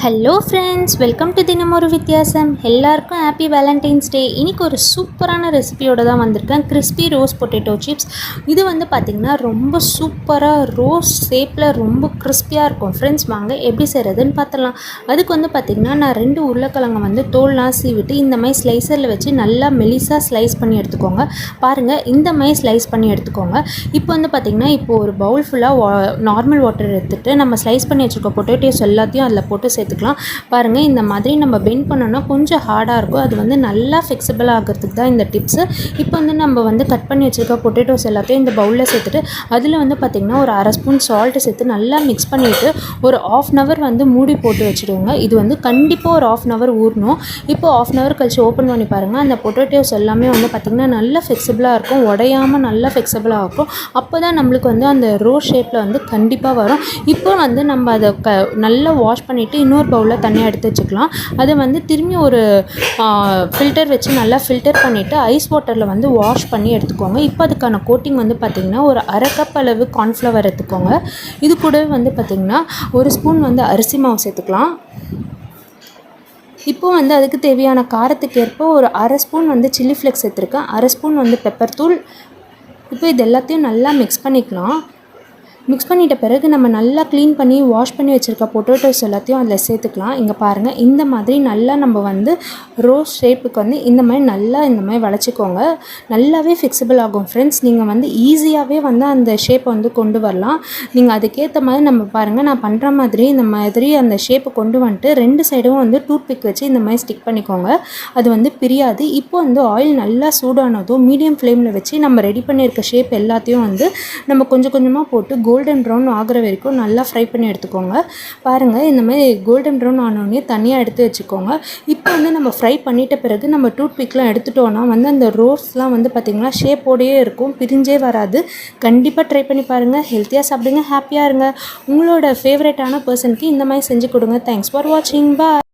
Hello friends, welcome to தினம் ஒரு வித்தியாசம். எல்லாருக்கும் ஹாப்பி வேலண்டைன்ஸ் டே. இன்றைக்கி ஒரு சூப்பரான ரெசிபியோடு தான் வந்திருக்கேன். Crispy rose potato chips. இது வந்து பார்த்திங்கன்னா ரொம்ப சூப்பராக ரோஸ் ஷேப்பில் ரொம்ப கிறிஸ்பியாக இருக்கும். ஃப்ரெண்ட்ஸ், வாங்க எப்படி செய்கிறதுன்னு பார்த்துடலாம். அதுக்கு வந்து பார்த்திங்கன்னா நான் 2 உருளைக்கிழங்கு வந்து தோல்லாம் சீவிட்டு இந்த மாதிரி ஸ்லைசரில் வச்சு நல்லா மெலிசாக ஸ்லைஸ் பண்ணி எடுத்துக்கோங்க. பாருங்கள், இந்த மாதிரி ஸ்லைஸ் பண்ணி எடுத்துக்கோங்க. இப்போ வந்து பார்த்திங்கன்னா ஒரு பவுல் ஃபுல்லாக நார்மல் வாட்டர் எடுத்துகிட்டு நம்ம ஸ்லைஸ் பண்ணி வச்சுருக்க பொட்டேட்டோஸ் எல்லாத்தையும் அதில் போட்டு சேர்த்துக்கலாம். பாருங்கள், இந்த மாதிரி நம்ம பெண்ட் பண்ணோன்னா கொஞ்சம் ஹார்டாக இருக்கும். அது வந்து நல்லா ஃபிக்ஸபிள் ஆகிறதுக்கு தான் இந்த டிப்ஸு. இப்போ வந்து நம்ம வந்து கட் பண்ணி வச்சுருக்க பொட்டேட்டோஸ் எல்லாத்தையும் இந்த பவுலில் சேர்த்துட்டு அதில் வந்து பார்த்திங்கன்னா ஒரு 1/2 ஸ்பூன் சால்ட்டு சேர்த்து நல்லா மிக்ஸ் பண்ணிவிட்டு ஒரு 1/2 hour வந்து மூடி போட்டு வச்சுடுவோங்க. இது வந்து கண்டிப்பாக ஒரு 1/2 hour ஊறணும். இப்போ 1/2 hour கழிச்சு ஓப்பன் பண்ணி பாருங்கள். அந்த பொட்டேட்டோஸ் எல்லாமே வந்து பார்த்திங்கன்னா நல்லா ஃபிக்ஸபிளாக இருக்கும், உடையாமல் நல்லா ஃபிக்ஸபிளாக இருக்கும். அப்போ தான் நம்மளுக்கு வந்து அந்த ரோஸ் ஷேப்பில் வந்து கண்டிப்பாக வரும். இப்போ வந்து நம்ம அதை நல்லா வாஷ் பண்ணிவிட்டு இன்னொரு பவுலில் தண்ணியாக எடுத்து வச்சுக்கலாம். அதை வந்து திரும்பி ஒரு ஃபில்டர் வச்சு நல்லா ஃபில்டர் பண்ணிவிட்டு ஐஸ் வாட்டரில் வந்து வாஷ் பண்ணி எடுத்துக்கோங்க. இப்போ அதுக்கான கோட்டிங் வந்து பார்த்திங்கன்னா ஒரு 1/2 cup அளவு கார்ன்ஃப்ளவர் எடுத்துக்கோங்க. இது கூடவே வந்து பார்த்திங்கன்னா 1 ஸ்பூன் வந்து அரிசி மாவு சேர்த்துக்கலாம். இப்போ வந்து அதுக்கு தேவையான காரத்துக்கு ஏற்ப ஒரு 1/2 ஸ்பூன் வந்து சில்லி ஃப்ளேக்ஸ் சேர்த்துருக்கேன். 1/2 ஸ்பூன் வந்து பெப்பர் தூள். இப்போ இது எல்லாத்தையும் நல்லா மிக்ஸ் பண்ணிக்கலாம். மிக்ஸ் பண்ணிட்ட பிறகு நம்ம நல்லா க்ளீன் பண்ணி வாஷ் பண்ணி வச்சுருக்க பொட்டேட்டோஸ் எல்லாத்தையும் அதில் சேர்த்துக்கலாம். இங்கே பாருங்கள், இந்த மாதிரி நல்லா நம்ம வந்து ரோஸ் ஷேப்புக்கு வந்து இந்த மாதிரி வளைச்சிக்கோங்க. நல்லாவே ஃபிக்ஸபிள் ஆகும். ஃப்ரெண்ட்ஸ், நீங்கள் வந்து ஈஸியாகவே வந்து அந்த ஷேப்பை வந்து கொண்டு வரலாம். நீங்கள் அதுக்கேற்ற மாதிரி நம்ம பாருங்கள், நான் பண்ணுற மாதிரி இந்த மாதிரி அந்த ஷேப்பை கொண்டு வந்துட்டு 2 சைடும் வந்து டூத் பிக் வச்சு இந்த மாதிரி ஸ்டிக் பண்ணிக்கோங்க. அது வந்து பிரியாது. இப்போ வந்து ஆயில் நல்லா சூடானதும் மீடியம் ஃப்ளேமில் வச்சு நம்ம ரெடி பண்ணியிருக்க ஷேப் எல்லாத்தையும் வந்து நம்ம கொஞ்சம் கொஞ்சமாக போட்டு கோல்டன் ப்ரௌன் ஆகிற வரைக்கும் நல்லா ஃப்ரை பண்ணி எடுத்துக்கோங்க. பாருங்கள், இந்த மாதிரி கோல்டன் ப்ரௌன் ஆனோடனே தனியாக எடுத்து வச்சுக்கோங்க. இப்போ வந்து நம்ம ஃப்ரை பண்ணிட்ட பிறகு நம்ம டூத் பிக்லாம் எடுத்துட்டோன்னா வந்து அந்த ரோஸ்லாம் வந்து பார்த்திங்கன்னா ஷேப்போடையே இருக்கும், பிரிஞ்சே வராது. கண்டிப்பாக ட்ரை பண்ணி பாருங்கள். ஹெல்த்தியாக சாப்பிடுங்க, ஹாப்பியாக இருங்க. உங்களோட ஃபேவரட்டான பர்சனுக்கு இந்த மாதிரி செஞ்சு கொடுங்க. தேங்க்ஸ் ஃபார் வாட்சிங். பாய்.